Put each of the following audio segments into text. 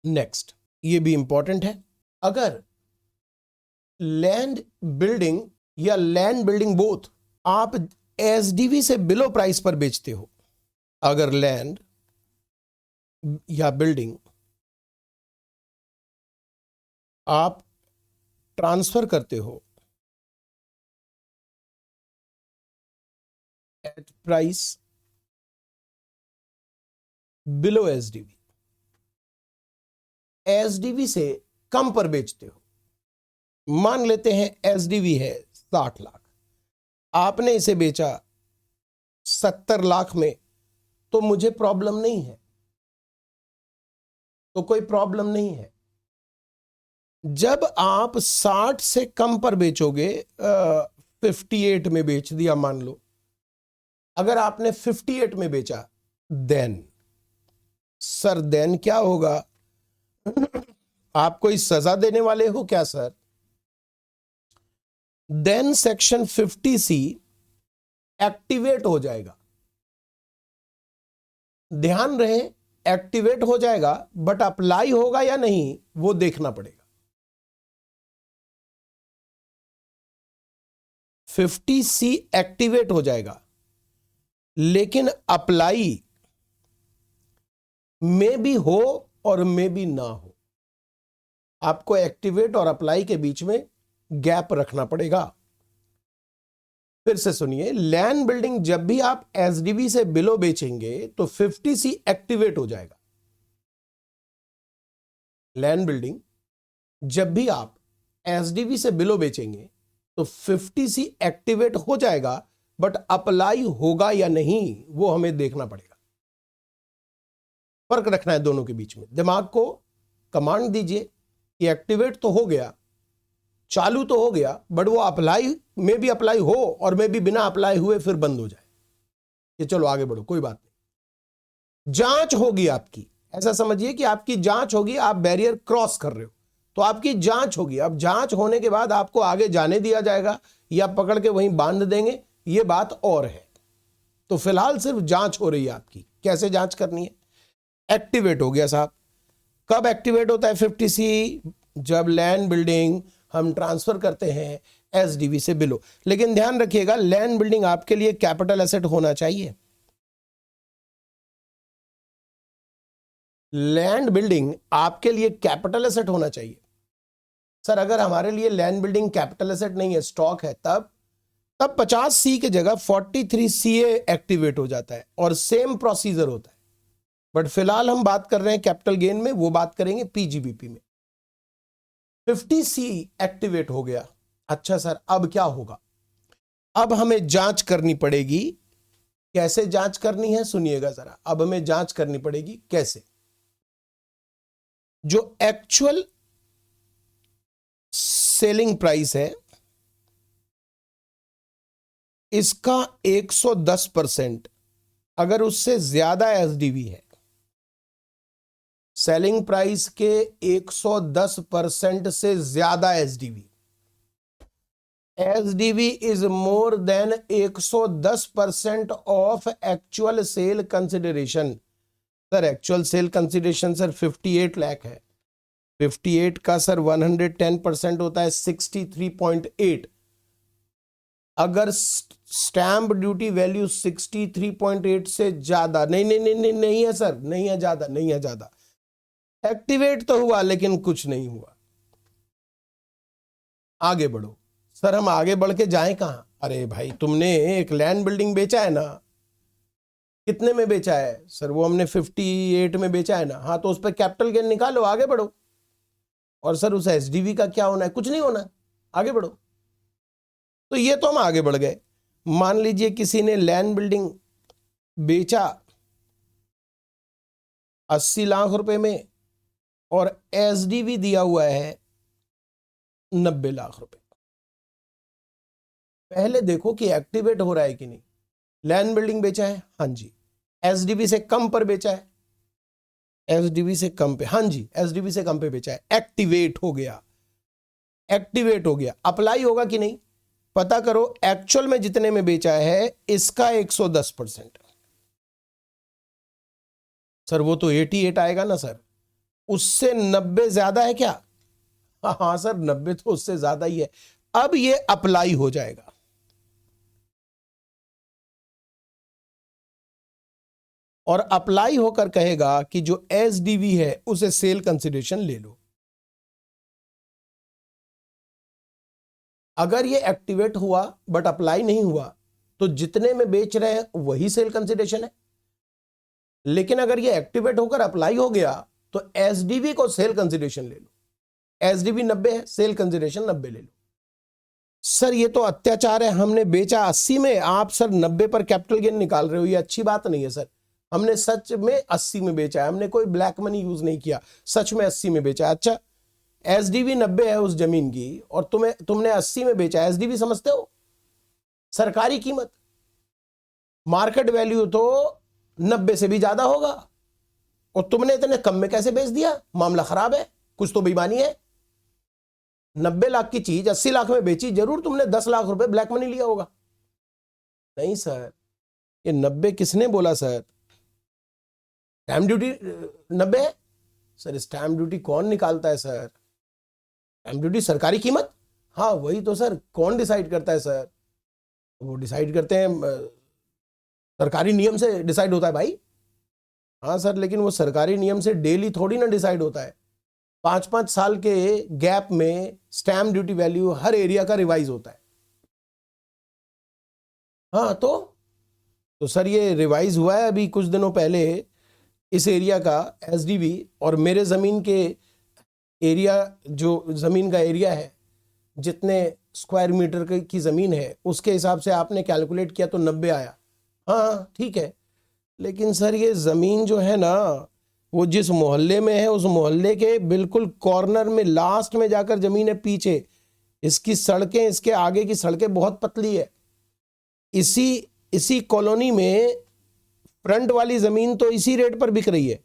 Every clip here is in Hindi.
नेक्स्ट, ये भी इंपॉर्टेंट है, अगर लैंड बिल्डिंग या लैंड बिल्डिंग बोथ आप एसडीवी से बिलो प्राइस पर बेचते हो, अगर लैंड या बिल्डिंग आप ट्रांसफर करते हो at price below SDV, SDV से कम पर बेचते हो, मान लेते हैं एसडीवी है 60 लाख, आपने इसे बेचा 70 लाख में, तो मुझे प्रॉब्लम नहीं है, तो कोई प्रॉब्लम नहीं है। जब आप 60 से कम पर बेचोगे, 58 में बेच दिया मान लो, अगर आपने 58 में बेचा, देन सर देन क्या होगा? आप कोई सजा देने वाले हो क्या sir? Then section 50C activate हो जाएगा, ध्यान रहे एक्टिवेट हो जाएगा, बट अप्लाई होगा या नहीं वो देखना पड़ेगा। 50C एक्टिवेट हो जाएगा, लेकिन अप्लाई में भी हो और में भी ना हो, आपको एक्टिवेट और अप्लाई के बीच में गैप रखना पड़ेगा। फिर से सुनिए, लैंड बिल्डिंग जब भी आप एसडीवी से बिलो बेचेंगे तो 50C एक्टिवेट हो जाएगा। लैंड बिल्डिंग जब भी आप एसडीवी से बिलो बेचेंगे तो 50C एक्टिवेट हो जाएगा, बट अप्लाई होगा या नहीं वो हमें देखना पड़ेगा। फर्क रखना है दोनों के बीच में। दिमाग को कमांड दीजिए कि एक्टिवेट तो हो गया, चालू तो हो गया, बट वो अप्लाई में भी अप्लाई हो और में भी बिना अप्लाई हुए फिर बंद हो जाए, कि चलो आगे बढ़ो कोई बात नहीं। जांच होगी आपकी, ऐसा समझिए कि आपकी जांच होगी, आप बैरियर क्रॉस कर रहे हो तो आपकी जांच होगी। अब जांच होने के बाद आपको आगे जाने दिया जाएगा या पकड़ के वहीं बांध देंगे, ये बात और है। तो फिलहाल सिर्फ जांच हो रही है आपकी। कैसे जांच करनी है? एक्टिवेट हो गया साहब। कब एक्टिवेट होता है 50C? जब लैंड बिल्डिंग हम ट्रांसफर करते हैं एसडीवी से बिलो। लेकिन ध्यान रखिएगा, लैंड बिल्डिंग आपके लिए कैपिटल एसेट होना चाहिए। लैंड बिल्डिंग आपके लिए कैपिटल एसेट होना चाहिए। सर अगर हमारे लिए लैंड बिल्डिंग कैपिटल एसेट नहीं है, स्टॉक है, तब 50C की जगह 43CA एक्टिवेट हो जाता है और सेम प्रोसीजर होता है। बट फिलहाल हम बात कर रहे हैं कैपिटल गेन में, वो बात करेंगे पीजीबीपी में। 50C एक्टिवेट हो गया। अच्छा सर अब क्या होगा? अब हमें जांच करनी पड़ेगी। कैसे जांच करनी है सुनिएगा जरा। अब हमें जांच करनी पड़ेगी कैसे? जो एक्चुअल सेलिंग प्राइस है इसका 110%, अगर उससे ज्यादा एसडीवी है, सेलिंग प्राइस के 110% से ज्यादा SDV, SDV is more than 110% of actual sale consideration. Sir actual sale consideration sir 58 lakh है, 58 का सर 110% होता है 63.8। अगर स्टैंप ड्यूटी वैल्यू 63.8 से ज्यादा, नहीं है सर, नहीं है ज्यादा, नहीं है ज्यादा, एक्टिवेट तो हुआ लेकिन कुछ नहीं हुआ, आगे बढ़ो। सर हम आगे बढ़ के जाएं कहां? अरे भाई तुमने एक लैंड बिल्डिंग बेचा है ना, कितने में बेचा है? सर वो हमने 58 में बेचा है ना। हाँ तो उस पर कैपिटल गेन निकालो, आगे बढ़ो। और सर उस एसडीवी का क्या होना है? कुछ नहीं होना, आगे बढ़ो। तो ये तो हम आगे बढ़ गए। मान लीजिए किसी ने लैंड बिल्डिंग बेचा 80 लाख रुपए में और एसडीवी दिया हुआ है 90 लाख रुपए। पहले देखो कि एक्टिवेट हो रहा है कि नहीं। लैंड बिल्डिंग बेचा है, हाँ जी, एसडीवी से कम पर बेचा है, एसडीवी से कम पे, हाँ जी एसडीवी से कम पे बेचा है, एक्टिवेट हो गया, एक्टिवेट हो गया। अप्लाई होगा कि नहीं पता करो। एक्चुअल में जितने में बेचा है इसका 110%, सर वो तो 88 आएगा ना सर, उससे 90 ज्यादा है क्या? हाँ सर, 90 तो उससे ज्यादा ही है। अब ये अप्लाई हो जाएगा। और अप्लाई होकर कहेगा कि जो एसडीवी है उसे सेल कंसिडरेशन ले लो। अगर ये एक्टिवेट हुआ बट अप्लाई नहीं हुआ तो जितने में बेच रहे हैं वही सेल कंसिडरेशन है। लेकिन अगर ये एक्टिवेट होकर अप्लाई हो गया तो एसडीवी को सेल कंसिडरेशन ले लो। एसडीवी 90 है, सेल कंसिडरेशन 90 ले लो। सर ये तो अत्याचार है, हमने बेचा 80 में, आप सर 90 पर कैपिटल गेन निकाल रहे हो, ये अच्छी बात नहीं है सर। हमने सच में 80 में बेचा है, हमने कोई ब्लैक मनी यूज नहीं किया, सच में 80 में बेचा है। अच्छा, एसडीवी 90 है उस जमीन की और तुमने 80 में बेचा। एसडीवी समझते हो? सरकारी कीमत। मार्केट वैल्यू तो 90 से भी ज्यादा होगा और तुमने इतने कम में कैसे बेच दिया? मामला खराब है, कुछ तो बेईमानी है। 90 लाख की चीज 80 लाख में बेची, जरूर तुमने 10 लाख रुपए ब्लैक मनी लिया होगा। नहीं सर, ये 90 किसने बोला सर? स्टैम्प ड्यूटी 90 है सर। स्टैम्प ड्यूटी कौन निकालता है सर? स्टैम्प ड्यूटी सरकारी कीमत। हाँ वही तो सर, कौन डिसाइड करता है सर? वो डिसाइड करते हैं, सरकारी नियम से डिसाइड होता है भाई। हाँ सर, लेकिन वो सरकारी नियम से डेली थोड़ी ना डिसाइड होता है। 5-5 साल के गैप में स्टैम्प ड्यूटी वैल्यू हर एरिया का रिवाइज होता है। हाँ तो सर ये रिवाइज हुआ है अभी कुछ दिनों पहले इस एरिया का एसडीवी, और मेरे जमीन के एरिया, जो जमीन का एरिया है, जितने स्क्वायर मीटर की जमीन है उसके हिसाब से आपने कैलकुलेट किया तो 90 आया। हाँ ठीक है, लेकिन सर ये जमीन जो है ना, वो जिस मोहल्ले में है उस मोहल्ले के बिल्कुल कॉर्नर में लास्ट में जाकर जमीन है पीछे। इसकी सड़कें, इसके आगे की सड़कें बहुत पतली है। इसी कॉलोनी में फ्रंट वाली जमीन तो इसी रेट पर बिक रही है,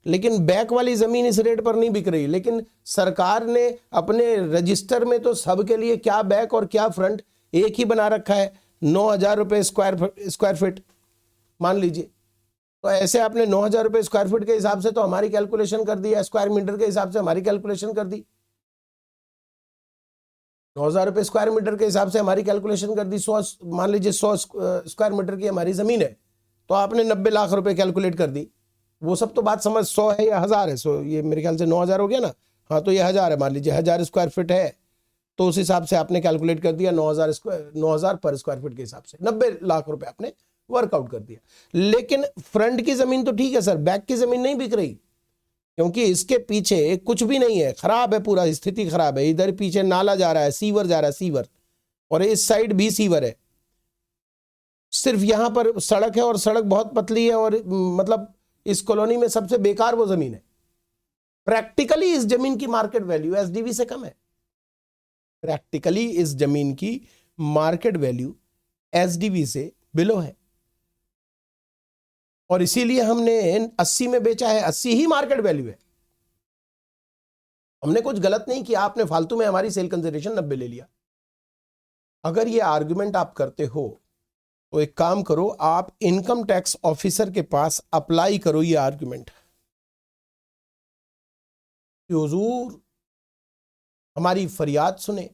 लेकिन बैक वाली जमीन इस रेट पर नहीं बिक रही। लेकिन सरकार ने अपने रजिस्टर में तो सबके लिए क्या बैक और क्या फ्रंट एक ही बना रखा है, 9,000 रुपये स्क्वायर फीट मान लीजिए। तो ऐसे आपने 9,000 रुपये स्क्वायर फीट के हिसाब से तो हमारी कैलकुलेशन कर दी, स्क्वायर मीटर के हिसाब से हमारी कैलकुलेशन कर दी, 9,000 रुपये स्क्वायर मीटर के हिसाब से हमारी कैलकुलेशन कर दी। 100 मान लीजिए 100 स्क्वायर मीटर की हमारी जमीन है तो आपने 90 लाख रुपए कैलकुलेट कर दी। वो सब तो बात समझ, 100 है या 1000 है, सो ये मेरे ख्याल से 9,000 हो गया ना। हाँ तो ये 1000 है, मान लीजिए 1000 स्क्वायर फीट है तो उस हिसाब से आपने कैलकुलेट कर दिया 9,000 पर स्क्वायर फीट के हिसाब से 90 लाख रुपए आपने वर्कआउट कर दिया। लेकिन फ्रंट की जमीन तो ठीक है सर, बैक की जमीन नहीं बिक रही, क्योंकि इसके पीछे कुछ भी नहीं है, खराब है, पूरा स्थिति खराब है। इधर पीछे नाला जा रहा है, सीवर जा रहा है, सीवर, और इस साइड भी सीवर है। सिर्फ यहां पर सड़क है और सड़क बहुत पतली है, और मतलब इस कॉलोनी में सबसे बेकार वो जमीन है। प्रैक्टिकली इस जमीन की मार्केट वैल्यू एसडीवी से कम है। प्रैक्टिकली इस जमीन की मार्केट वैल्यू एसडीवी से बिलो है, और इसीलिए हमने 80 में बेचा है। 80 ही मार्केट वैल्यू है, हमने कुछ गलत नहीं किया। आपने फालतू में हमारी सेल कंसिडरेशन 90 ले लिया। अगर ये आर्गुमेंट आप करते हो तो एक काम करो, आप इनकम टैक्स ऑफिसर के पास अप्लाई करो ये आर्गुमेंट। हुजूर हमारी फरियाद सुने।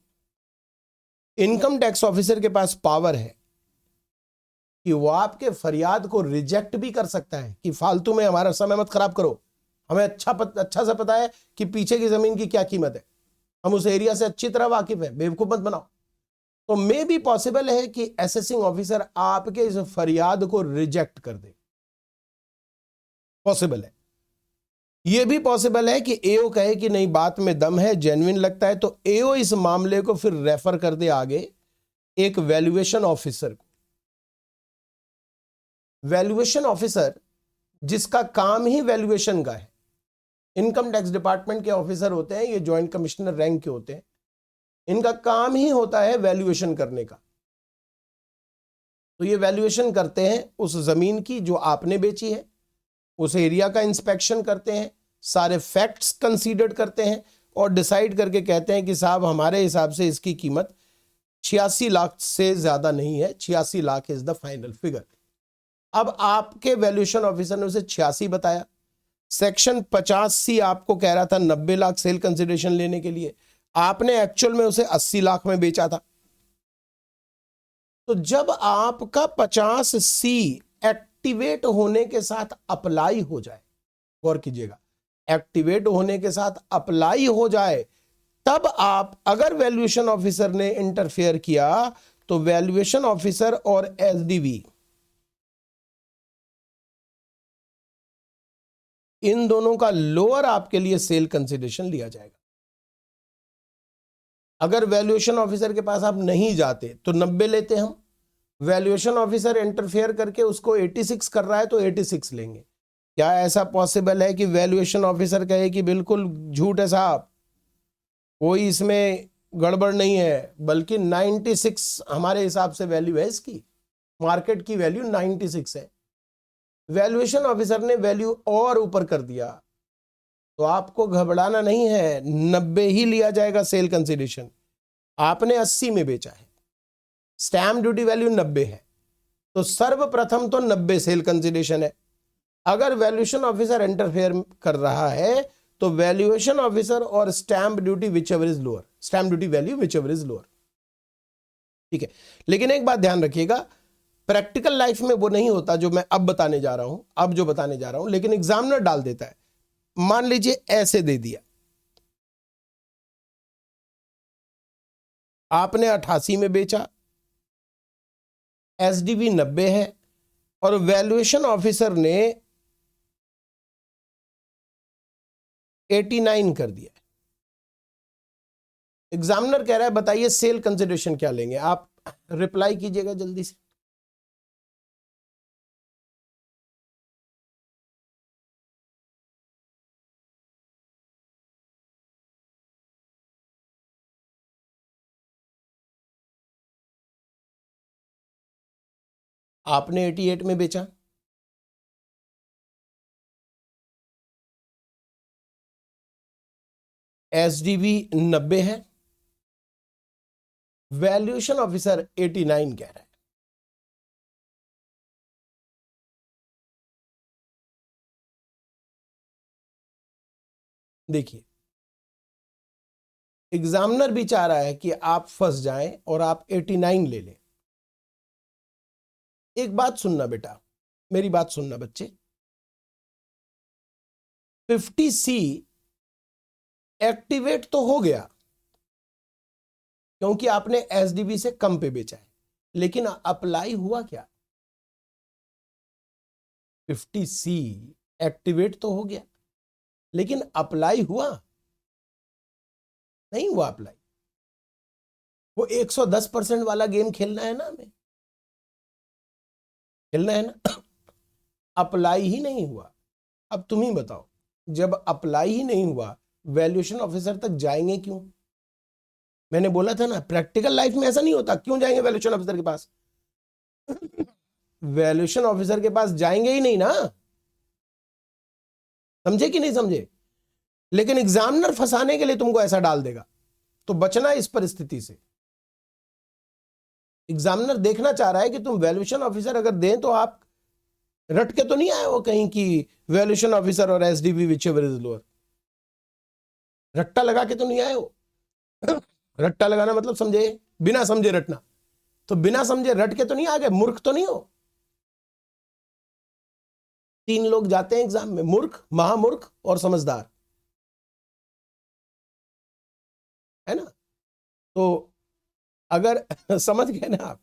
इनकम टैक्स ऑफिसर के पास पावर है कि वो आपके फरियाद को रिजेक्ट भी कर सकता है कि फालतू में हमारा समय मत खराब करो, हमें अच्छा से पता है कि पीछे की जमीन की क्या कीमत है, हम उस एरिया से अच्छी तरह वाकिफ है, बेवकूफ मत बनाओ। तो मे भी पॉसिबल है कि असेसिंग ऑफिसर आपके इस फरियाद को रिजेक्ट कर दे, पॉसिबल है। यह भी पॉसिबल है कि एओ कहे कि नहीं बात में दम है, जेन्युइन लगता है, तो एओ इस मामले को फिर रेफर कर दे आगे एक वैल्यूएशन ऑफिसर को। वैल्यूएशन ऑफिसर जिसका काम ही वैल्यूएशन का है, इनकम टैक्स डिपार्टमेंट के ऑफिसर होते हैं, ये जॉइंट कमिश्नर रैंक के होते हैं, इनका काम ही होता है वैल्यूएशन करने का। तो ये वैल्यूएशन करते हैं उस जमीन की जो आपने बेची है, उस एरिया का इंस्पेक्शन करते हैं, सारे फैक्ट्स कंसीडर करते हैं और डिसाइड करके कहते हैं कि साहब हमारे हिसाब से इसकी कीमत 86 लाख से ज्यादा नहीं है, 86 lakh is the final figure. अब आपके वैल्यूएशन ऑफिसर ने उसे 86 बताया, सेक्शन 50C आपको कह रहा था 90 लाख सेल कंसिडरेशन लेने के लिए, आपने एक्चुअल में उसे 80 लाख में बेचा था। तो जब आपका 50C एक्टिवेट होने के साथ अप्लाई हो जाए, गौर कीजिएगा, एक्टिवेट होने के साथ अप्लाई हो जाए, तब आप, अगर वैल्यूएशन ऑफिसर ने इंटरफेयर किया तो वैल्यूएशन ऑफिसर और एसडीवी इन दोनों का लोअर आपके लिए सेल कंसिडरेशन लिया जाएगा। अगर वैल्यूएशन ऑफिसर के पास आप नहीं जाते तो 90 लेते हम, वैल्यूएशन ऑफिसर इंटरफेयर करके उसको 86 कर रहा है तो 86 लेंगे। क्या ऐसा पॉसिबल है कि वैल्यूएशन ऑफिसर कहे कि बिल्कुल झूठ है साहब, कोई इसमें गड़बड़ नहीं है, बल्कि 96 हमारे हिसाब से वैल्यू है इसकी, मार्केट की वैल्यू 96 है, वैल्यूएशन ऑफिसर ने वैल्यू और ऊपर कर दिया, तो आपको घबराना नहीं है, 90 ही लिया जाएगा सेल कंसिडरेशन। आपने 80 में बेचा है, स्टैम्प ड्यूटी वैल्यू 90 है, तो सर्वप्रथम तो 90 सेल कंसिडरेशन है। अगर वैल्यूएशन ऑफिसर इंटरफेयर कर रहा है तो वैल्यूएशन ऑफिसर और stamp duty which ever is lower, stamp duty value whichever is lower, ठीक है। लेकिन एक बात ध्यान रखिएगा, प्रैक्टिकल लाइफ में वो नहीं होता जो मैं अब बताने जा रहा हूं, अब जो बताने जा रहा हूं, लेकिन एग्जामिनर डाल देता है। मान लीजिए ऐसे दे दिया, आपने 88 में बेचा, एसडीवी 90 है और वैल्यूएशन ऑफिसर ने 89 कर दिया। एग्जामिनर कह रहा है बताइए सेल कंसिडरेशन क्या लेंगे, आप रिप्लाई कीजिएगा जल्दी से। आपने 88 में बेचा, एसडीवी 90 है, वैल्यूएशन ऑफिसर 89 कह रहा है। देखिए, एग्जामिनर भी चाह रहा है कि आप फंस जाएं और आप 89 ले लें। एक बात सुनना बेटा, मेरी बात सुनना बच्चे, 50C एक्टिवेट तो हो गया क्योंकि आपने एसडीबी से कम पे बेचा है, लेकिन अप्लाई हुआ क्या? 50C एक्टिवेट तो हो गया, लेकिन अप्लाई हुआ नहीं हुआ। अप्लाई, वो 110% वाला गेम खेलना है ना, हमें खेलना है ना। अप्लाई ही नहीं हुआ। अब तुम ही बताओ, जब अप्लाई ही नहीं हुआ, वैल्यूएशन ऑफिसर तक जाएंगे क्यों? मैंने बोला था ना, प्रैक्टिकल लाइफ में ऐसा नहीं होता। क्यों जाएंगे वैल्यूएशन ऑफिसर के पास? वैल्यूएशन ऑफिसर के पास जाएंगे ही नहीं ना, समझे कि नहीं समझे? लेकिन एग्जामिनर फंसाने के लिए तुमको ऐसा डाल देगा, तो बचना इस परिस्थिति से। एग्जामिनर देखना चाह रहा है कि तुम वैल्यूएशन ऑफिसर अगर दें तो आप रट के तो नहीं आए हो कहीं कि वैल्यूएशन ऑफिसर और एसडीबी व्हिचएवर इज लोअर। रट्टा लगा के तो नहीं आए हो। रट्टा लगाना मतलब समझे, बिना समझे रटना। तो बिना समझे रट के तो नहीं आ गए, मूर्ख तो नहीं हो। 3 लोग जाते हैं एग्जाम में, मूर्ख, महामूर्ख और समझदार, है ना? तो अगर समझ गए ना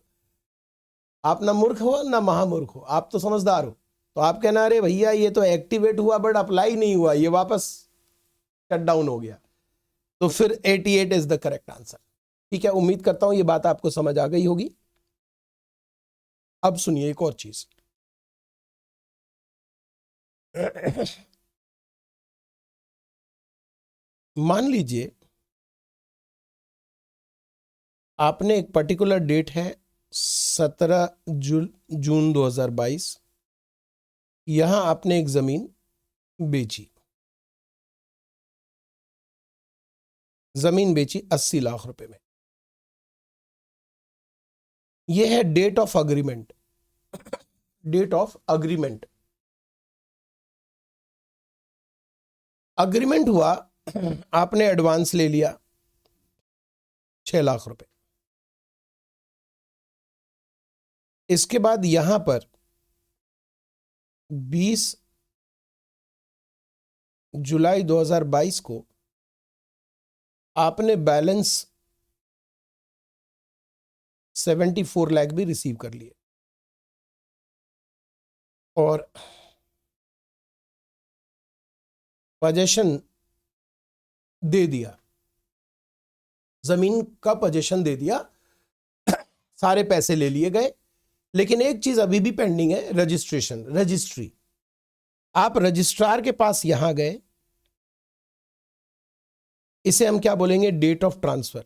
आप ना मूर्ख हो ना महामूर्ख हो, आप तो समझदार हो। तो आप कहना अरे भैया ये तो एक्टिवेट हुआ बट अप्लाई नहीं हुआ, ये वापस शट डाउन हो गया, तो फिर 88 इज द करेक्ट आंसर। ठीक है, उम्मीद करता हूं ये बात आपको समझ आ गई होगी। अब सुनिए एक और चीज। मान लीजिए आपने एक पर्टिकुलर डेट है 17 जून 2022, यहां आपने एक जमीन बेची, जमीन बेची 80 लाख रुपए में। यह है date of agreement, date of agreement. Agreement हुआ, आपने एडवांस ले लिया 6 लाख रुपए। इसके बाद यहां पर 20 जुलाई 2022 को आपने बैलेंस 74 लाख भी रिसीव कर लिए और पोजीशन दे दिया, जमीन का पोजीशन दे दिया, सारे पैसे ले लिए गए। लेकिन एक चीज अभी भी पेंडिंग है, रजिस्ट्रेशन, रजिस्ट्री। आप रजिस्ट्रार के पास यहां गए, इसे हम क्या बोलेंगे, डेट ऑफ ट्रांसफर।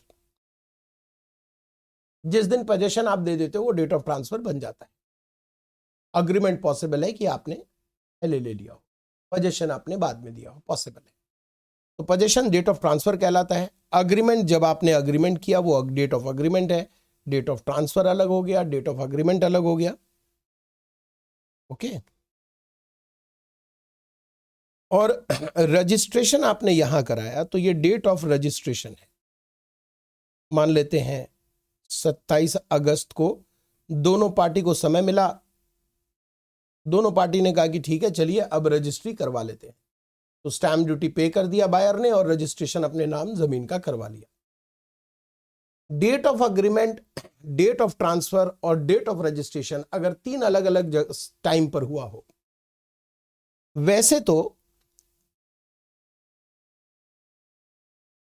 जिस दिन पोजीशन आप दे देते हो वो डेट ऑफ ट्रांसफर बन जाता है। अग्रीमेंट पॉसिबल है कि आपने पहले ले लिया हो, पोजीशन आपने बाद में दिया हो, पॉसिबल है। तो पोजीशन डेट ऑफ ट्रांसफर कहलाता है। अग्रीमेंट, जब आपने अग्रीमेंट किया वो डेट ऑफ अग्रीमेंट है, डेट ऑफ ट्रांसफर अलग हो गया, डेट ऑफ अग्रीमेंट अलग हो गया। ओके। और रजिस्ट्रेशन आपने यहां कराया तो ये डेट ऑफ रजिस्ट्रेशन है। मान लेते हैं 27 अगस्त को दोनों पार्टी को समय मिला, दोनों पार्टी ने कहा कि ठीक है चलिए अब रजिस्ट्री करवा लेते हैं। तो स्टैम्प ड्यूटी पे कर दिया बायर ने और रजिस्ट्रेशन अपने नाम जमीन का करवा लिया। Date of agreement, date of transfer और डेट ऑफ रजिस्ट्रेशन अगर 3 अलग अलग टाइम पर हुआ हो, वैसे तो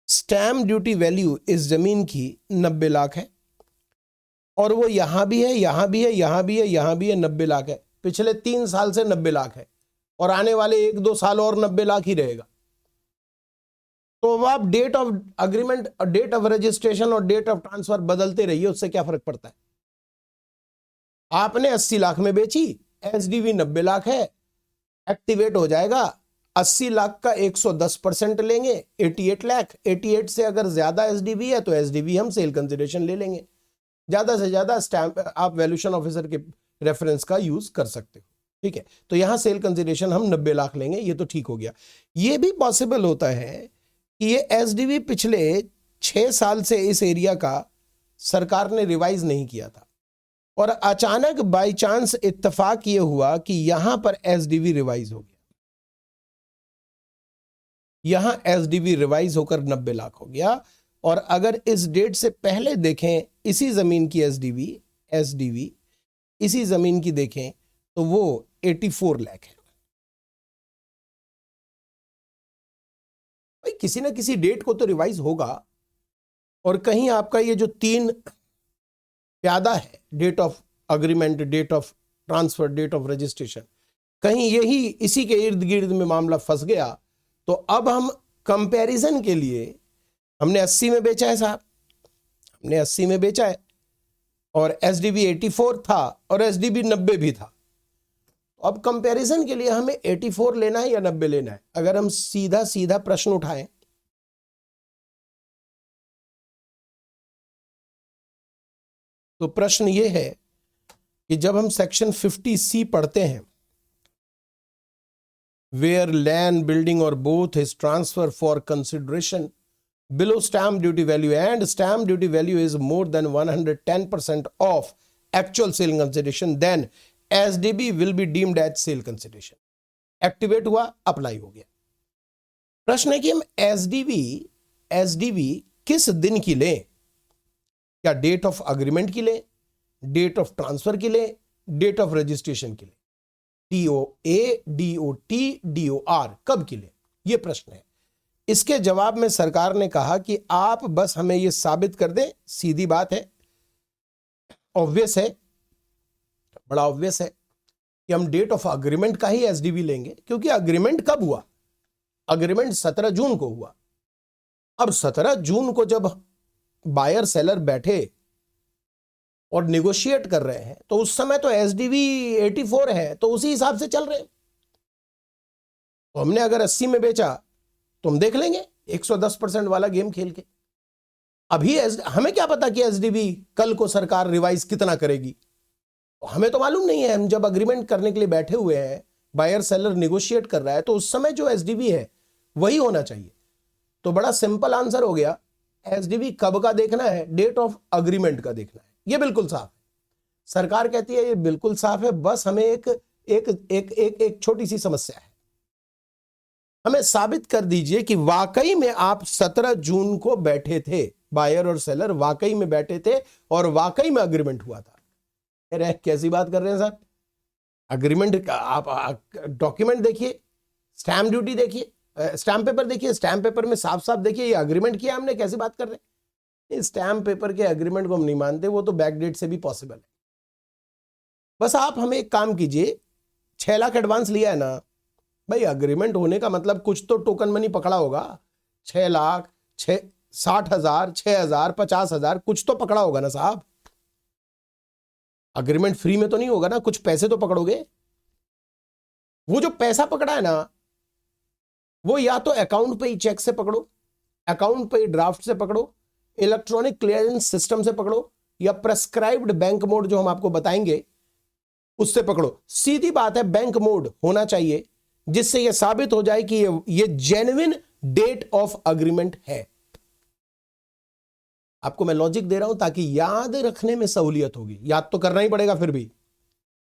स्टैम्प ड्यूटी वैल्यू इस जमीन की 90 लाख है और वो यहां भी है, यहां भी है, यहां भी है, यहां भी है, 90 लाख है। पिछले 3 साल से 90 लाख है और आने वाले 1-2 साल और 90 लाख ही रहेगा। तो अब आप date of agreement, date of registration और डेट ऑफ ट्रांसफर बदलते रहिए, उससे क्या फर्क पड़ता है। आपने 80 लाख में बेची, एसडीवी 90 लाख है, एक्टिवेट हो जाएगा। 80 लाख का 110% लेंगे, 88 लाख। 88 से अगर ज्यादा एसडीवी है तो एसडीवी हम सेल कंसिडरेशन ले लेंगे, ज्यादा से ज्यादा स्टैम्प आप वैल्यूएशन ऑफिसर के रेफरेंस का यूज कर सकते हो। ठीक है, तो यहां सेल कंसिडरेशन हम 90 लाख लेंगे, ये तो ठीक हो गया। ये भी पॉसिबल होता है कि ये एसडीवी पिछले 6 साल से इस एरिया का सरकार ने रिवाइज नहीं किया था और अचानक बाय चांस इत्तेफाक ये हुआ कि यहां पर एसडीवी रिवाइज हो गया, यहां एसडीवी रिवाइज होकर 90 लाख हो गया। और अगर इस डेट से पहले देखें इसी जमीन की एसडीवी इसी जमीन की देखें तो वो 84 लाख है। भाई किसी ना किसी डेट को तो रिवाइज होगा और कहीं आपका ये जो 3 प्यादा है, date of agreement, date of transfer, date of registration, कहीं यही इसी के इर्द गिर्द में मामला फंस गया। तो अब हम कंपैरिजन के लिए, हमने 80 में बेचा है साहब, हमने 80 में बेचा है और एसडीबी 84 था और एसडीबी 90 भी था। अब कंपैरिजन के लिए हमें 84 लेना है या 90 लेना है। अगर हम सीधा सीधा प्रश्न उठाएं तो प्रश्न यह है कि जब हम सेक्शन 50C पढ़ते हैं, where land, building or both is transferred for consideration below stamp duty value and stamp duty value is more than 110% of actual sale consideration, then SDB will be deemed as sale consideration. Activate हुआ, अप्लाई हो गया। प्रश्न है कि हम एसडीबी किस दिन की लें, क्या डेट ऑफ अग्रीमेंट की लें, डेट ऑफ ट्रांसफर की लें, डेट ऑफ रजिस्ट्रेशन की लें, डीओए, डीओटी, डीओआर कब की लें, यह प्रश्न है। इसके जवाब में सरकार ने कहा कि आप बस हमें यह साबित कर दें, सीधी बात है, ऑब्वियस है, बड़ा ऑब्वियस है कि हम डेट ऑफ अग्रीमेंट का ही एसडीबी लेंगे, क्योंकि अग्रीमेंट कब हुआ, अग्रीमेंट 17 जून को हुआ। अब 17 जून को जब बायर सेलर बैठे और निगोशिएट कर रहे हैं तो उस समय तो एसडीवी 84 है, तो उसी हिसाब से चल रहे हैं। तो हमने अगर 80 में बेचा तो हम देख लेंगे 110% वाला गेम खेल के। अभी हमें क्या पता कि एसडीबी कल को सरकार रिवाइज कितना करेगी, हमें तो मालूम नहीं है। हम जब अग्रीमेंट करने के लिए बैठे हुए हैं, बायर सेलर निगोशिएट कर रहा है, तो उस समय जो एसडीबी है वही होना चाहिए। तो बड़ा सिंपल आंसर हो गया, एसडीवी कब का देखना है, डेट ऑफ अग्रीमेंट का देखना है। ये बिल्कुल साफ है, सरकार कहती है ये बिल्कुल साफ है, बस हमें एक एक एक एक, एक छोटी सी समस्या है, हमें साबित कर दीजिए कि वाकई में आप 17 जून को बैठे थे, बायर और सेलर वाकई में बैठे थे और वाकई में अग्रीमेंट हुआ था। अरे कैसी बात कर रहे हैं सर, अग्रीमेंट आप डॉक्यूमेंट देखिए, स्टैंप ड्यूटी देखिए, स्टैंप पेपर देखिए, स्टैंप पेपर में साफ साफ देखिए ये अग्रीमेंट किया हमने, कैसी बात कर रहे हैं। स्टैंप पेपर के अग्रीमेंट को हम नहीं मानते, वो तो बैक डेट से भी पॉसिबल है। बस आप हमें एक काम कीजिए, 6 लाख एडवांस लिया है ना भाई, अग्रीमेंट होने का मतलब कुछ तो टोकन मनी पकड़ा होगा, 6 लाख, 60,000, 6,000, 50,000, कुछ तो पकड़ा होगा ना साहब। अग्रीमेंट फ्री में तो नहीं होगा ना, कुछ पैसे तो पकड़ोगे। वो जो पैसा पकड़ा है ना, वो या तो अकाउंट पे ही चेक से पकड़ो, अकाउंट पे ही ड्राफ्ट से पकड़ो, इलेक्ट्रॉनिक क्लियरेंस सिस्टम से पकड़ो, या प्रेस्क्राइब्ड बैंक मोड जो हम आपको बताएंगे उससे पकड़ो। सीधी बात है, बैंक मोड होना चाहिए जिससे यह साबित हो जाए कि ये जेन्युइन डेट ऑफ अग्रीमेंट है। आपको मैं लॉजिक दे रहा हूं ताकि याद रखने में सहूलियत होगी, याद तो करना ही पड़ेगा, फिर भी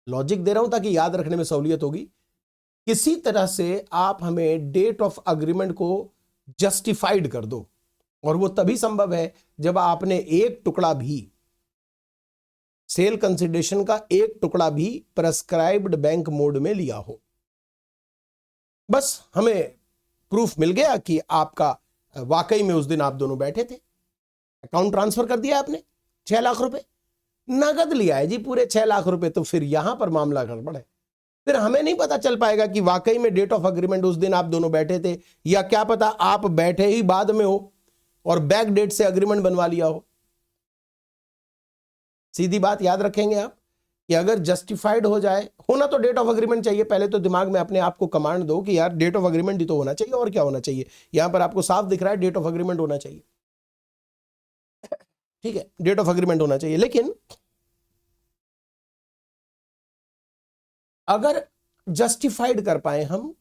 लॉजिक दे रहा हूं ताकि याद रखने में सहूलियत होगी। किसी तरह से आप हमें डेट ऑफ अग्रीमेंट को जस्टिफाइड कर दो, और वो तभी संभव है जब आपने एक टुकड़ा भी, सेल कंसिडरेशन का एक टुकड़ा भी प्रेस्क्राइब्ड बैंक मोड में लिया हो। बस हमें प्रूफ मिल गया कि आपका वाकई में उस दिन आप दोनों बैठे थे, अकाउंट ट्रांसफर कर दिया आपने 6 लाख रुपए, नगद लिया है जी पूरे 6 लाख रुपए, तो फिर यहां पर मामला गड़बड़ है। फिर हमें नहीं पता चल पाएगा कि वाकई में डेट ऑफ अग्रीमेंट उस दिन आप दोनों बैठे थे, या क्या पता आप बैठे ही बाद में हो और बैक डेट से अग्रीमेंट बनवा लिया हो। सीधी बात याद रखेंगे आप कि अगर जस्टिफाइड हो जाए, होना तो डेट ऑफ अग्रीमेंट चाहिए, पहले तो दिमाग में अपने आप को कमांड दो कि यार डेट ऑफ अग्रीमेंट ही तो होना चाहिए, और क्या होना चाहिए। यहां पर आपको साफ दिख रहा है डेट ऑफ अग्रीमेंट होना चाहिए, ठीक है, डेट ऑफ अग्रीमेंट होना चाहिए। लेकिन अगर जस्टिफाइड कर पाए हम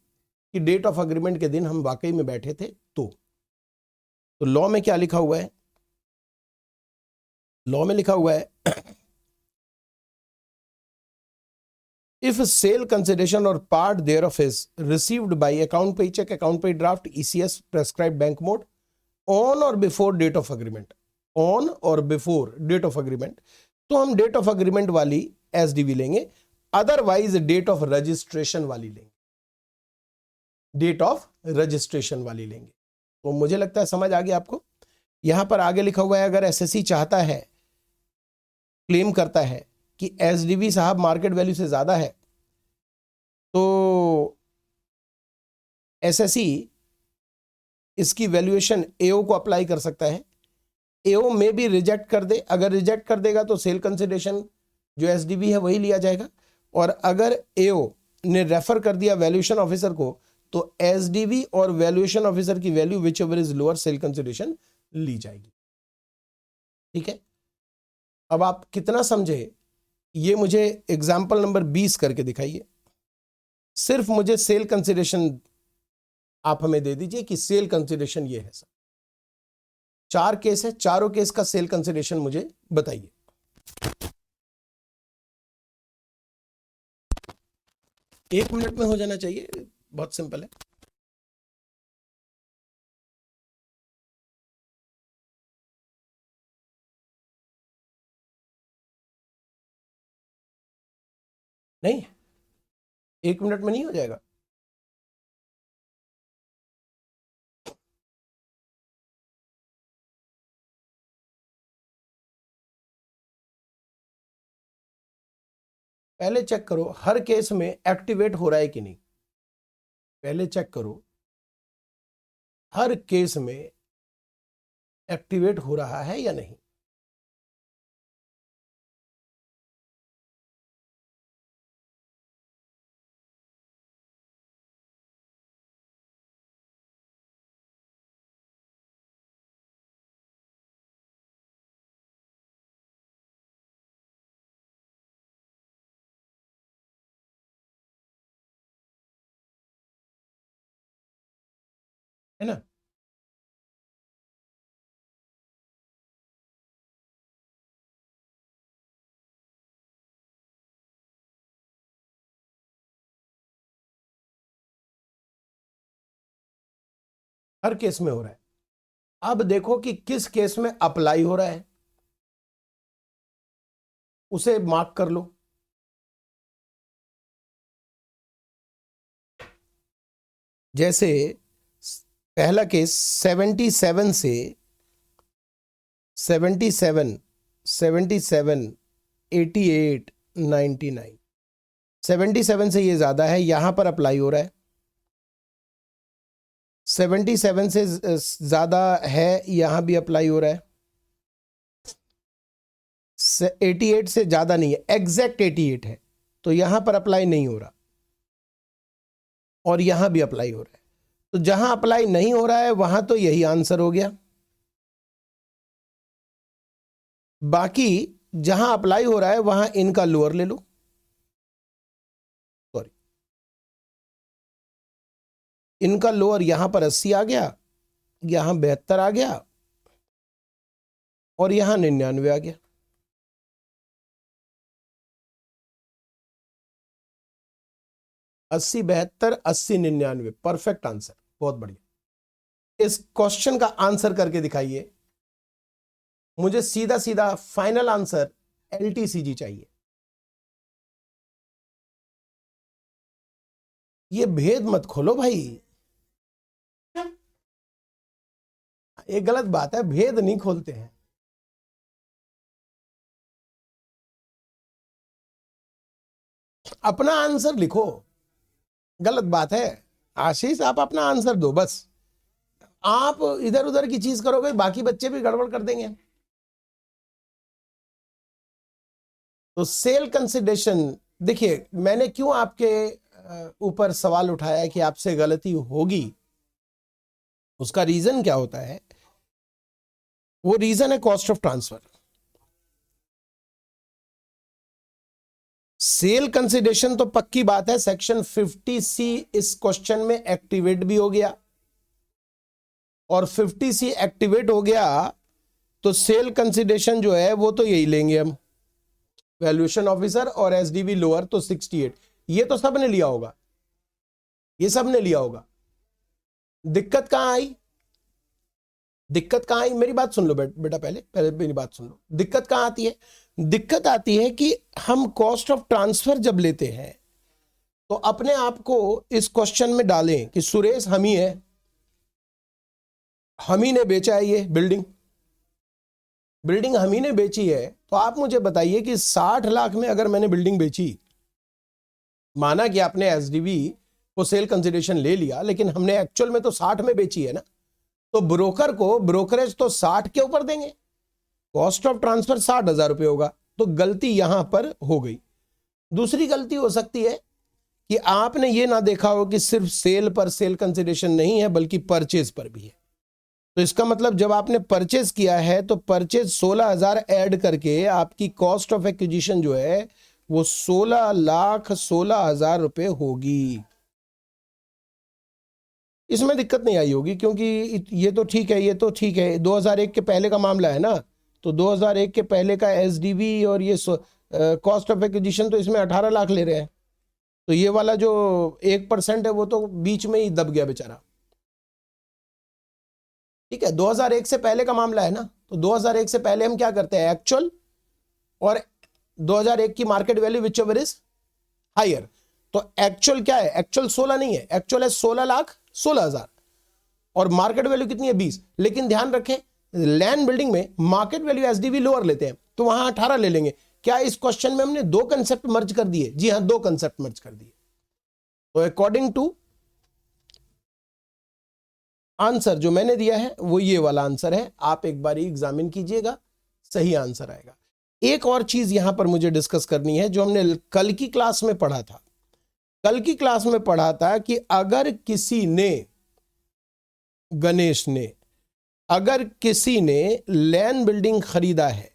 कि डेट ऑफ अग्रीमेंट के दिन हम वाकई में बैठे थे, तो लॉ में क्या लिखा हुआ है, लॉ में लिखा हुआ है if sale consideration or part thereof is received by account pay check, account pay draft, ECS, prescribed bank mode on or before date of agreement, on or before date of agreement, तो हम डेट ऑफ अग्रीमेंट वाली एसडीवी लेंगे, अदरवाइज डेट ऑफ रजिस्ट्रेशन वाली लेंगे, डेट ऑफ रजिस्ट्रेशन वाली लेंगे। तो मुझे लगता है समझ आ गया आपको। यहां पर आगे लिखा हुआ है, अगर एसएससी चाहता है, क्लेम करता है कि एसडीवी साहब मार्केट वैल्यू से ज्यादा है, तो एसएससी इसकी वैल्यूएशन एओ को अप्लाई कर सकता है, एओ में भी रिजेक्ट कर दे, अगर रिजेक्ट कर देगा तो सेल कंसिडरेशन जो एसडीवी है वही लिया जाएगा, और अगर एओ ने रेफर कर दिया वैल्यूएशन ऑफिसर को, तो एसडीवी और वैल्यूएशन ऑफिसर की value whichever is lower sale consideration ली जाएगी। ठीक है, अब आप कितना समझे ये मुझे एग्जाम्पल नंबर 20 करके दिखाइए। सिर्फ मुझे सेल कंसिडरेशन आप हमें दे दीजिए कि सेल कंसिडरेशन ये है सर। 4 केस है, चारों केस का सेल कंसिडरेशन मुझे बताइए। एक मिनट में हो जाना चाहिए, बहुत सिंपल है। नहीं, 1 मिनट में नहीं हो जाएगा। पहले चेक करो हर केस में एक्टिवेट हो रहा है कि नहीं, पहले चेक करो हर केस में एक्टिवेट हो रहा है या नहीं। है ना। हर केस में हो रहा है। अब देखो कि किस केस में अप्लाई हो रहा है, उसे मार्क कर लो। जैसे पहला केस 77 से 77, 77, 88, 99, 77 से ये ज्यादा है, यहां पर अप्लाई हो रहा है। 77 से ज्यादा है, यहां भी अप्लाई हो रहा है। 88 से ज्यादा नहीं है, एग्जैक्ट 88 है, तो यहां पर अप्लाई नहीं हो रहा, और यहां भी अप्लाई हो रहा है। तो जहां अप्लाई नहीं हो रहा है वहां तो यही आंसर हो गया। बाकी जहां अप्लाई हो रहा है वहां इनका लोअर ले लो, सॉरी, इनका लोअर यहां पर 80 आ गया, यहां 72 आ गया, और यहां 99 आ गया। अस्सी 72, 80 99, परफेक्ट आंसर, बहुत बढ़िया। इस क्वेश्चन का आंसर करके दिखाइए। मुझे सीधा सीधा फाइनल आंसर LTCG चाहिए। ये भेद मत खोलो भाई, ये गलत बात है, भेद नहीं खोलते हैं। अपना आंसर लिखो, गलत बात है। आशीष आप अपना आंसर दो बस, आप इधर उधर की चीज करोगे बाकी बच्चे भी गड़बड़ कर देंगे। तो सेल कंसिडरेशन, देखिए मैंने क्यों आपके ऊपर सवाल उठाया कि आपसे गलती होगी, उसका रीजन क्या होता है? वो रीजन है cost of transfer. Sale consideration तो पक्की बात है, सेक्शन 50C इस क्वेश्चन में एक्टिवेट भी हो गया, और 50C एक्टिवेट हो गया तो सेल कंसिडरेशन जो है वो तो यही लेंगे हम, वैल्यूएशन ऑफिसर और SDV लोअर, तो 68। ये तो सबने लिया होगा, ये सबने लिया होगा। दिक्कत कहां आई? दिक्कत कहां आई, मेरी बात सुन लो बेटा, पहले पहले मेरी बात सुन लो। दिक्कत कहां आती है? दिक्कत आती है कि हम कॉस्ट ऑफ ट्रांसफर जब लेते हैं तो अपने आप को इस क्वेश्चन में डालें कि सुरेश हम ही है, हम ही ने बेचा है, ये बिल्डिंग हम ही ने बेची है। तो आप मुझे बताइए कि 60 लाख में अगर मैंने बिल्डिंग बेची, माना कि आपने SDV को सेल कंसिडरेशन ले लिया, लेकिन हमने एक्चुअल में तो 60 में बेची है ना, तो ब्रोकर को ब्रोकरेज तो 60 के ऊपर देंगे, कॉस्ट ऑफ ट्रांसफर 60,000 रुपये होगा। तो गलती यहां पर हो गई। दूसरी गलती हो सकती है कि आपने ये ना देखा हो कि सिर्फ सेल पर सेल कंसिडरेशन नहीं है बल्कि परचेज पर भी है। तो इसका मतलब जब आपने परचेज किया है तो परचेज 16,000 ऐड करके आपकी कॉस्ट ऑफ एक्विजिशन जो है वो 16,16,000 रुपये होगी। इसमें दिक्कत नहीं आई होगी क्योंकि ये तो ठीक है, ये तो ठीक है, 2001 के पहले का मामला है ना, तो 2001 के पहले का SDV और ये कॉस्ट ऑफ एक्विजिशन तो इसमें 18 लाख ले रहे हैं, तो ये वाला जो 1% है वो तो बीच में ही दब गया बेचारा। ठीक है, 2001 से पहले का मामला है ना, तो 2001 से पहले हम क्या करते हैं, एक्चुअल और 2001 की market value whichever is higher. तो एक्चुअल क्या है, एक्चुअल 16 नहीं है, एक्चुअल है 16,16,000, और मार्केट वैल्यू कितनी है, 20। लेकिन ध्यान रखें लैंड बिल्डिंग में मार्केट वैल्यू SDV लोअर लेते हैं, तो वहां 18 ले लेंगे। क्या इस क्वेश्चन में हमने दो कंसेप्ट मर्ज कर दिए? जी हां, दो कंसेप्ट मर्ज कर दिए। तो अकॉर्डिंग टू आंसर जो मैंने दिया है वो ये वाला आंसर है, आप एक बार एग्जामिन कीजिएगा, सही आंसर आएगा। एक और चीज यहां पर मुझे डिस्कस करनी है जो हमने कल की क्लास में पढ़ा था। कल की क्लास में पढ़ा था कि अगर किसी ने, गणेश ने, अगर किसी ने लैंड बिल्डिंग खरीदा है,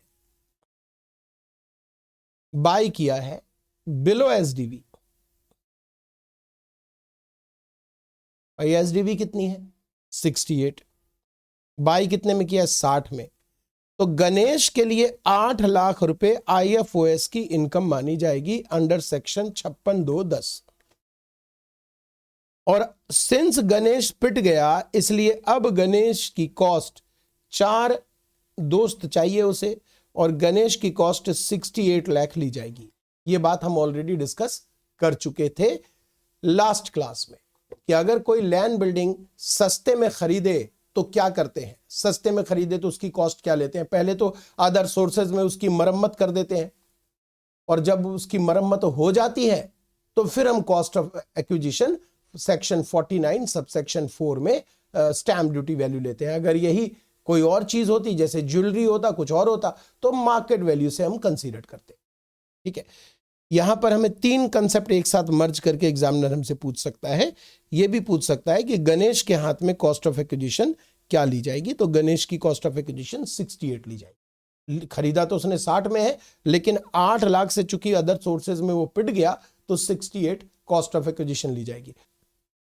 बाय किया है बिलो SDV, और SDV कितनी है, 68। बाई कितने में किया? 60 में। तो गणेश के लिए 8 लाख रुपए IFOS की इनकम मानी जाएगी अंडर सेक्शन 56(2)(10। और सिंस गणेश पिट गया, इसलिए अब गणेश की कॉस्ट 4 दोस्त चाहिए उसे, और गणेश की कॉस्ट 68 लाख ली जाएगी। ये बात हम ऑलरेडी डिस्कस कर चुके थे लास्ट क्लास में कि अगर कोई लैंड बिल्डिंग सस्ते में खरीदे तो क्या करते हैं? सस्ते में खरीदे तो उसकी कॉस्ट क्या लेते हैं? पहले तो अदर सोर्सेज में उसकी मरम्मत कर देते हैं, और जब उसकी मरम्मत हो जाती है तो फिर हम cost of acquisition section 49 subsection 4 में स्टैम्प ड्यूटी वैल्यू लेते हैं। अगर यही कोई और चीज होती, जैसे ज्वेलरी होता, कुछ और होता, तो मार्केट वैल्यू से हम कंसीडर करते हैं। ठीक है, यहां पर हमें 3 कंसेप्ट एक साथ मर्ज करके एग्जामिनर हमसे पूछ सकता है। यह भी पूछ सकता है कि गणेश के हाथ में कॉस्ट ऑफ एक्विजिशन क्या ली जाएगी। तो गणेश की कॉस्ट ऑफ एक्विजिशन 68 ली जाएगी। खरीदा तो उसने 60 में है, लेकिन 8 लाख से चूंकि अदर सोर्सेज में वो पिट गया, तो 68 कॉस्ट ऑफ एक्विजिशन ली जाएगी।